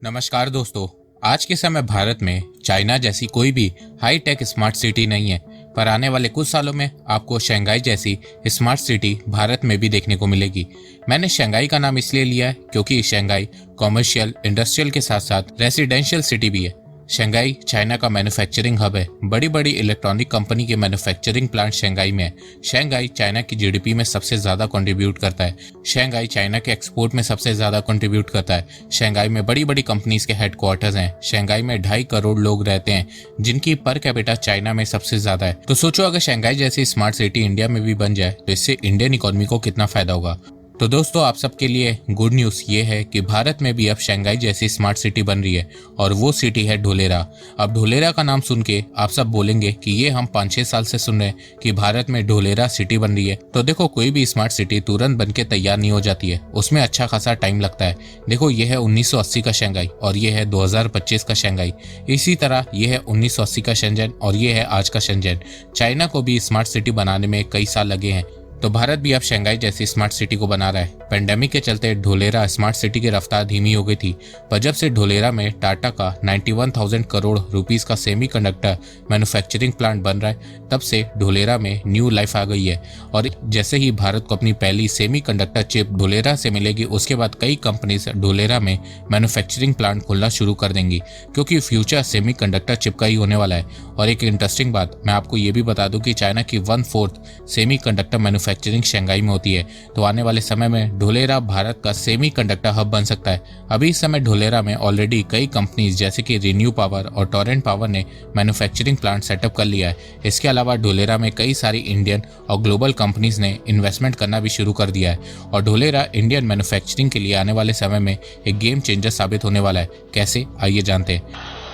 नमस्कार दोस्तों। आज के समय भारत में चाइना जैसी कोई भी हाई टेक स्मार्ट सिटी नहीं है, पर आने वाले कुछ सालों में आपको शंघाई जैसी स्मार्ट सिटी भारत में भी देखने को मिलेगी। मैंने शंघाई का नाम इसलिए लिया है क्योंकि शंघाई कॉमर्शियल, इंडस्ट्रियल के साथ साथ रेसिडेंशियल सिटी भी है। शंघाई चाइना का मैन्युफैक्चरिंग हब है। बड़ी बड़ी इलेक्ट्रॉनिक कंपनी के मैन्युफैक्चरिंग प्लांट शंघाई में है। शंघाई चाइना की जीडीपी में सबसे ज्यादा कंट्रीब्यूट करता है। शंघाई चाइना के एक्सपोर्ट में सबसे ज्यादा कंट्रीब्यूट करता है। शंघाई में बड़ी बड़ी कंपनीज के हेडक्वार्टर्स हैं। शंघाई में 2.5 करोड़ लोग रहते हैं, जिनकी पर कैपिटा चाइना में सबसे ज्यादा है। तो सोचो, अगर शंघाई जैसी स्मार्ट सिटी इंडिया में भी बन जाए तो इससे इंडियन इकोनॉमी को कितना फायदा होगा। तो दोस्तों, आप सबके लिए गुड न्यूज़ ये है कि भारत में भी अब शंघाई जैसी स्मार्ट सिटी बन रही है, और वो सिटी है ढोलेरा। अब ढोलेरा का नाम सुन के आप सब बोलेंगे कि ये हम 5-6 साल से सुन रहे हैं कि भारत में ढोलेरा सिटी बन रही है। तो देखो, कोई भी स्मार्ट सिटी तुरंत बन के तैयार नहीं हो जाती है, उसमें अच्छा खासा टाइम लगता है। देखो, ये है 1980 का शंघाई और ये है 2025 का शंघाई। इसी तरह ये है 1980 का शेंजन और ये है आज का शेंजन। चाइना को भी स्मार्ट सिटी बनाने में कई साल लगे हैं, तो भारत भी अब शंघाई जैसी स्मार्ट सिटी को बना रहा है। पेंडेमिक के चलते ढोलेरा स्मार्ट सिटी की रफ्तार धीमी हो गई थी, पर जब से ढोलेरा में टाटा का 91,000 करोड़ रुपीस का सेमीकंडक्टर मैन्युफैक्चरिंग प्लांट बन रहा है, तब से ढोलेरा में न्यू लाइफ आ गई है। और जैसे ही भारत को अपनी पहली सेमीकंडक्टर चिप ढोलेरा से मिलेगी, उसके बाद कई कंपनीज ढोलेरा में मैन्युफैक्चरिंग प्लांट खोलना शुरू कर देंगी, क्योंकि फ्यूचर सेमीकंडक्टर चिप का ही होने वाला है। और एक इंटरेस्टिंग बात मैं आपको ये भी बता दूं कि चाइना की 1/4 सेमीकंडक्टर मैन्युफैक्चरिंग शंघाई में होती है। तो आने वाले समय में ढोलेरा भारत का सेमीकंडक्टर हब बन सकता है। अभी इस समय ढोलेरा में ऑलरेडी कई कंपनीज जैसे कि रिन्यू पावर और टोरेंट पावर ने मैन्युफैक्चरिंग प्लांट सेटअप कर लिया है। इसके अलावा ढोलेरा में कई सारी इंडियन और ग्लोबल कंपनीज ने इन्वेस्टमेंट करना भी शुरू कर दिया है, और ढोलेरा इंडियन मैन्युफैक्चरिंग के लिए आने वाले समय में एक गेम चेंजर साबित होने वाला है। कैसे, आइए जानते हैं।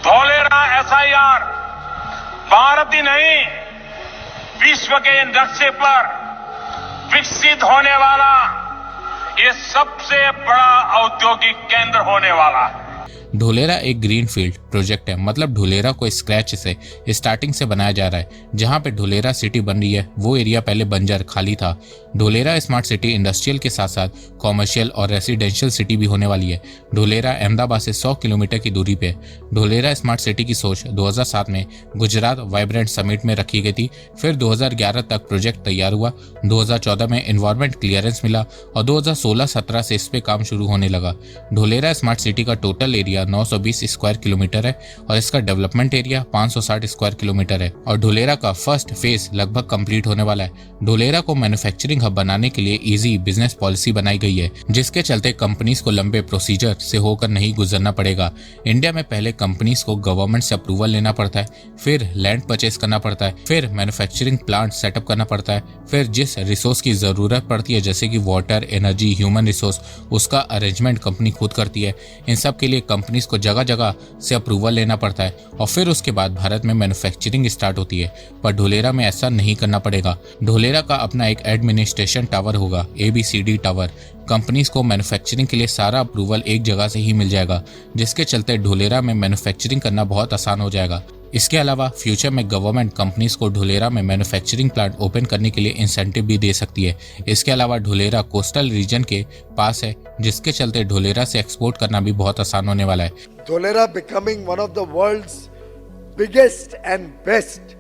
ढोलेरा एसआईआर भारत ही नहीं, विश्व के नक्शे पर विकसित होने वाला ये सबसे बड़ा औद्योगिक केंद्र होने वाला है। ढोलेरा एक ग्रीन फील्ड प्रोजेक्ट है, मतलब ढोलेरा को स्क्रैच से स्टार्टिंग से बनाया जा रहा है। जहां पे ढोलेरा सिटी बन रही है वो एरिया पहले बंजर खाली था। ढोलेरा स्मार्ट सिटी इंडस्ट्रियल के साथ साथ कॉमर्शियल और रेसिडेंशियल सिटी भी होने वाली है। ढोलेरा अहमदाबाद से 100 किलोमीटर की दूरी पे है। ढोलेरा स्मार्ट सिटी की सोच 2007 में गुजरात वाइब्रेंट समिट में रखी गई थी। फिर 2011 तक प्रोजेक्ट तैयार हुआ, 2014 में एनवायरमेंट क्लियरेंस मिला और 2016-17 से इस पे काम शुरू होने लगा। ढोलेरा स्मार्ट सिटी का टोटल एरिया 920 स्क्वायर किलोमीटर है और इसका डेवलपमेंट एरिया 560 स्क्वायर किलोमीटर है, और ढोलेरा का फर्स्ट फेज लगभग कंप्लीट होने वाला है। ढोलेरा को मैन्युफैक्चरिंग हब बनाने के लिए इजी बिजनेस पॉलिसी बनाई गई है, जिसके चलते कंपनीज को लंबे प्रोसीजर से होकर नहीं गुजरना पड़ेगा। इंडिया में पहले कंपनीज को गवर्नमेंट से अप्रूवल लेना पड़ता है, फिर लैंड परचेज करना पड़ता है, फिर मैन्युफैक्चरिंग प्लांट सेटअप करना पड़ता है, फिर जिस रिसोर्स की जरूरत पड़ती है जैसे कि वाटर, एनर्जी, ह्यूमन रिसोर्स, उसका अरेंजमेंट कंपनी खुद करती है। इन सब के लिए कंपनीज को जगह जगह से अप्रूवल लेना पड़ता है और फिर उसके बाद भारत में मैन्युफैक्चरिंग स्टार्ट होती है। पर ढोलेरा में ऐसा नहीं करना पड़ेगा। ढोलेरा का अपना एक एडमिनिस्ट्रेशन टावर होगा, ABCD टावर। कंपनीज को मैन्युफैक्चरिंग के लिए सारा अप्रूवल एक जगह से ही मिल जाएगा, जिसके चलते ढोलेरा में मैन्युफैक्चरिंग करना बहुत आसान हो जाएगा। इसके अलावा फ्यूचर में गवर्नमेंट कंपनीज को ढोलेरा में मैन्युफैक्चरिंग प्लांट ओपन करने के लिए इंसेंटिव भी दे सकती है। इसके अलावा ढोलेरा कोस्टल रीजन के पास है, जिसके चलते ढोलेरा से एक्सपोर्ट करना भी बहुत आसान होने वाला है। Dholera becoming one of the world's biggest and best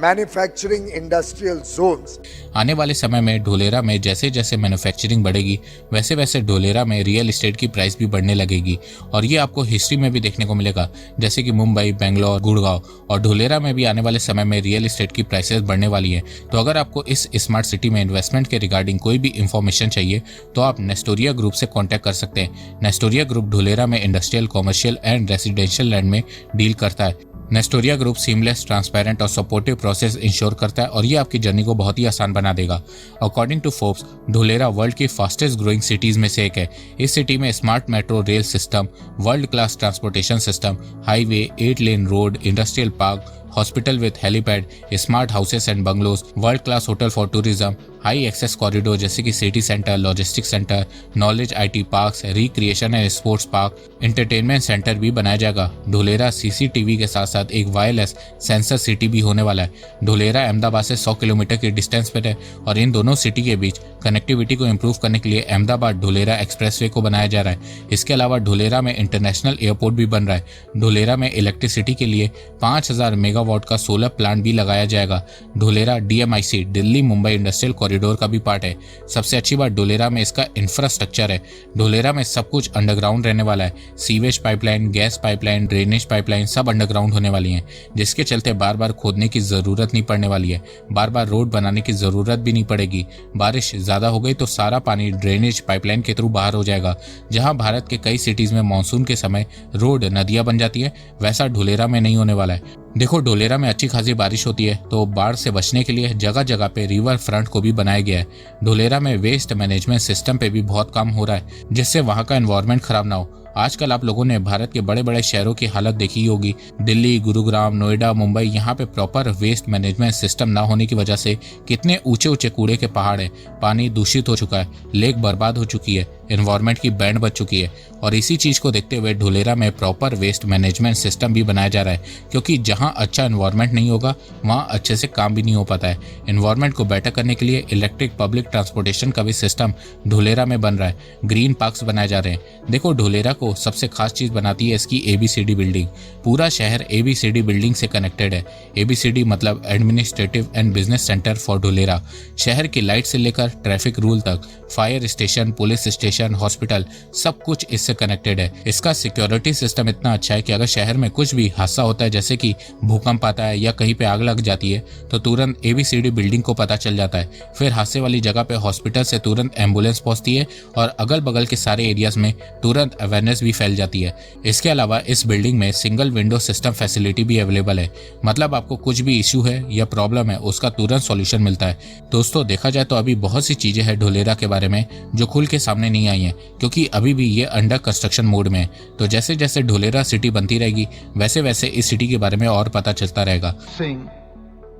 manufacturing industrial zones. आने वाले समय में ढोलेरा में जैसे जैसे मैन्युफैक्चरिंग बढ़ेगी, वैसे वैसे ढोलेरा में रियल एस्टेट की प्राइस भी बढ़ने लगेगी, और ये आपको हिस्ट्री में भी देखने को मिलेगा, जैसे कि मुंबई, बेंगलोर, गुड़गांव और ढोलेरा में भी आने वाले समय में रियल एस्टेट की प्राइसेस बढ़ने वाली है। तो अगर आपको इस स्मार्ट सिटी में इन्वेस्टमेंट के रिगार्डिंग कोई भी इंफॉर्मेशन चाहिए तो आप नेस्टोरिया ग्रुप से कॉन्टैक्ट कर सकते हैं। नेस्टोरिया ग्रुप ढोलेरा में industrial, commercial and residential land में डील करता है। नेस्टोरिया ग्रुप सीमलेस, ट्रांसपेरेंट और सपोर्टिव प्रोसेस इंश्योर करता है, और ये आपकी जर्नी को बहुत ही आसान बना देगा। According to Forbes, Dholera world की फास्टेस्ट ग्रोइंग सिटीज में से एक है। इस सिटी में smart metro rail system, world class transportation system, highway, 8 lane road, industrial park, hospital with helipad, smart houses and bungalows, world class hotel for tourism, high access corridor जैसे कि city centre, logistic centre, knowledge IT parks, recreation and sports park, entertainment centre भी बनाया जाएगा। Dholera CCTV के साथ साथ एक wireless sensor city भी होने वाला है। ढोलेरा अहमदाबाद से 100 किलोमीटर की डिस्टेंस पर है और इन दोनों सिटी के बीच कनेक्टिविटी को इम्प्रूव करने के लिए अहमदाबाद ढोलेरा एक्सप्रेसवे को बनाया जा रहा है। इसके अलावा ढोलेरा में इंटरनेशनल एयरपोर्ट भी बन रहा है। ढोलेरा में इलेक्ट्रिसिटी के लिए 5000 मेगावाट का सोलर प्लांट भी लगाया जाएगा। Dholera DMIC Delhi Mumbai industrial corridor का भी पार्ट है। सबसे अच्छी बात ढोलेरा में इसका इंफ्रास्ट्रक्चर है। ढोलेरा में सब कुछ अंडरग्राउंड रहने वाला है। Sewage pipeline, gas pipeline, drainage pipeline सब अंडरग्राउंड होने वाली हैं, जिसके चलते बार बार खोदने की जरूरत नहीं पड़ने वाली है। बार बार रोड बनाने की जरूरत भी नहीं पड़ेगी। बारिश ज्यादा हो गई तो सारा पानी ड्रेनेज पाइपलाइन के थ्रू बाहर हो जाएगा। जहां भारत के कई सिटीज में मानसून के समय रोड नदियां बन जाती है, वैसा ढोलेरा में नहीं होने वाला है। देखो, ढोलेरा में अच्छी खासी बारिश होती है तो बाढ़ से बचने के लिए जगह जगह पे रिवर फ्रंट को भी बनाया गया है। ढोलेरा में वेस्ट मैनेजमेंट सिस्टम पे भी बहुत काम हो रहा है, जिससे वहां का एनवायरनमेंट खराब ना हो। आजकल आप लोगों ने भारत के बड़े बड़े शहरों की हालत देखी होगी। दिल्ली, गुरुग्राम, नोएडा, मुंबई, यहाँ पे प्रॉपर वेस्ट मैनेजमेंट सिस्टम ना होने की वजह से कितने ऊंचे ऊंचे कूड़े के पहाड़ है, पानी दूषित हो चुका है, लेक बर्बाद हो चुकी है, एनवायरनमेंट की बैंड बच चुकी है। और इसी चीज को देखते हुए ढोलेरा में प्रॉपर वेस्ट मैनेजमेंट सिस्टम भी बनाया जा रहा है, क्योंकि जहाँ अच्छा एनवायरनमेंट नहीं होगा वहाँ अच्छे से काम भी नहीं हो पाता है। एनवायरनमेंट को बेटर करने के लिए इलेक्ट्रिक पब्लिक ट्रांसपोर्टेशन का भी सिस्टम ढोलेरा में बन रहा है। ग्रीन पार्क्स बनाए जा रहे हैं। देखो, ढोलेरा को सबसे खास चीज बनाती है इसकी ABCD बिल्डिंग। पूरा शहर ABCD बिल्डिंग से कनेक्टेड है। ABCD मतलब administrative and business centre for Dholera. शहर की लाइट से लेकर ट्रैफिक रूल तक, fire station, police station, hospital, सब कुछ इससे कनेक्टेड है। इसका सिक्योरिटी सिस्टम इतना अच्छा है कि अगर शहर में कुछ भी हादसा होता है, जैसे कि भूकंप आता है या कहीं पे आग लग जाती है, तो तुरंत ABCD बिल्डिंग को पता चल जाता है। फिर हादसे वाली जगह पे हॉस्पिटल से तुरंत एम्बुलेंस पहुंचती है और अगल बगल के सारे एरियाज में तुरंत अवेयरनेस भी फैल जाती है। इसके अलावा इस बिल्डिंग में सिंगल विंडो सिस्टम फैसिलिटी भी अवेलेबल है, मतलब आपको कुछ भी इश्यू है या प्रॉब्लम है उसका तुरंत सॉल्यूशन मिलता है। दोस्तों, देखा जाए तो अभी बहुत सी चीजें हैं ढोलेरा के बारे में जो खुल के सामने नहीं आई हैं, क्योंकि अभी भी ये अंडर कंस्ट्रक्शन मोड में है। तो जैसे जैसे ढोलेरा सिटी बनती रहेगी वैसे वैसे इस सिटी के बारे में और पता चलता रहेगा।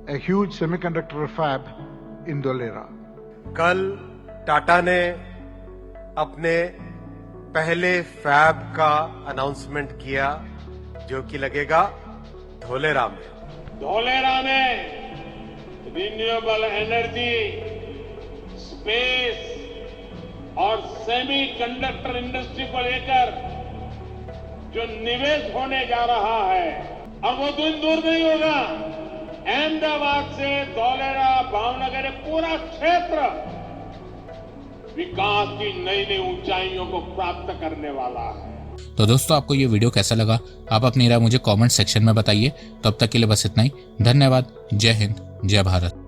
A huge semiconductor fab in Dholera. कल टाटा ने अपने पहले फैब का अनाउंसमेंट किया, जो कि लगेगा ढोलेरा में। धोलेरा में रिन्यूएबल एनर्जी, स्पेस और सेमीकंडक्टर इंडस्ट्री को लेकर जो निवेश होने जा रहा है, अब वो दिन दूर नहीं होगा। अहमदाबाद से धोलेरा, भावनगर, पूरा क्षेत्र विकास की नई नई ऊंचाइयों को प्राप्त करने वाला है। तो दोस्तों, आपको ये वीडियो कैसा लगा आप अपनी राय मुझे कमेंट सेक्शन में बताइए। तब तक के लिए बस इतना ही। धन्यवाद। जय हिंद, जय भारत।